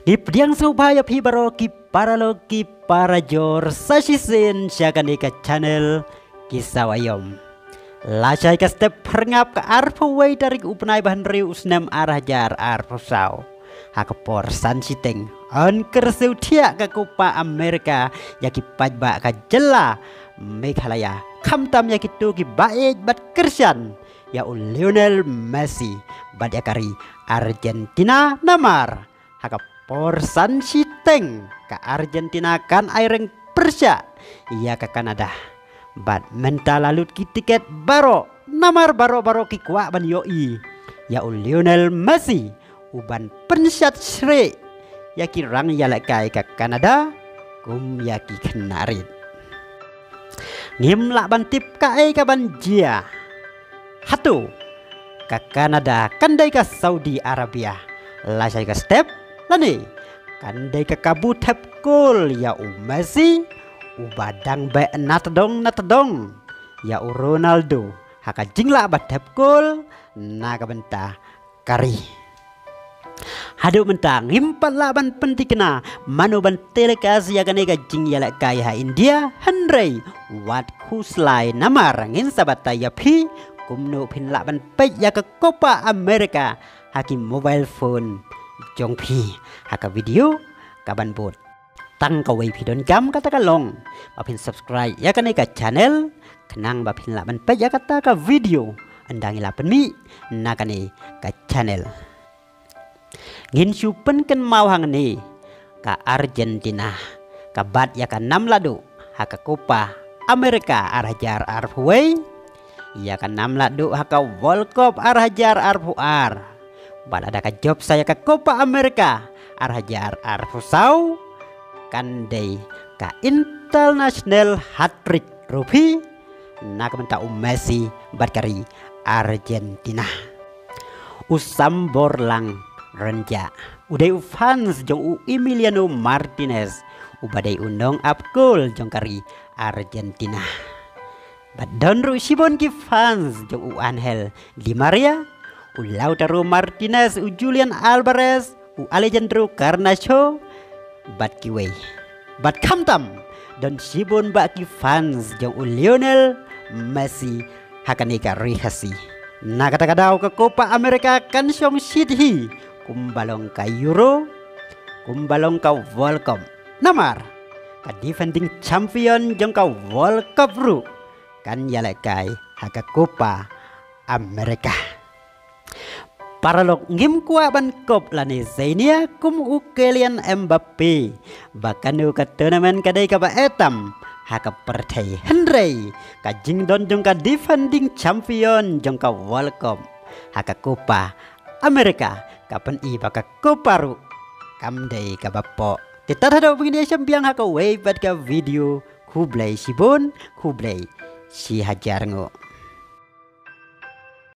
Diang subaya pi baroki paraloki para jor sasisin syakani ka channel kisawayom. Lasai ka step perngap ka arpo way dari upnai bahan riu usnam arah jar arpo saw. Hakapor san siteng on kersew tiak ka kupa Amerika yaki pajba ka jela Meghalaya kamtam yaki tuki baik bat kersan ya Lionel Messi bat yakari Argentina namar. Hakapor san siteng ka Argentina kan aireng Persia ya ka Kanada. Bat mental lalut ki tiket baro namar baro ki kuak ban yoi ya Lionel Messi uban pensyat sre yaki rang yalakai ka Kanada kum yaki kenarit ngim lak ban tip kae ka ban jia hatu ka Kanada kandai ka Saudi Arabia lasai ka step lani kandai ka kabut tap kol ya Messi ubadang be natdong ya Ronaldo haka jingla batap kol naga benta kari hadu mentang himpan laban pentikna manu ban telekas ya ganega jing yala kaya India Henry wat kuslai namar ngin sabata ya pi kumno pin laban pe ya ke Copa America hakim mobile phone jong pi haka video kaban bot tang kawai pidon gam kata kalong bapin subscribe ya kan ka channel kenang bapin laban pe ya kata ka video andangi lapan mi nakane ka channel ngin supen ken mau hang ni ka Argentina ka bat ya ka 6 ladu haka Copa Amerika arhajar arfway ya ka 6 ladu haka World Cup arhajar arfuar bat ada ka job saya ka Copa Amerika arhajar arfusau kandai ka international hat-trick rupi nak menta Messi batkari Argentina usam borlang renja udai fans jong Emiliano Martinez ubadai undong apkul jong kari Argentina badon ru sibon ki fans jong Angel Di Maria Lautaro Martinez Julian Alvarez Alejandro Garnacho bat kiway bat kamtam dan sibon baki fans jong Lionel Messi hakanika rihasi na kata-kadao ke Copa Amerika kan syong sidhi kumbalong ka Euro kumbalong ka World Cup namar ka defending champion jong ka World Cup ru kan yalakai haka Copa Amerika paralog ngim kuwa ban kop lani Zainia kum Kylian Mbappe bakanu ka tournament kadai ka ba etam haka pertai Henry ka jingdon jong ka defending champion jong ka World Cup haka Copa Amerika kapan i baka Copa ru kamdai ka bapo kita hadaw begini sambiang haka way bat ka video kublay sibon kublay si hajar ngo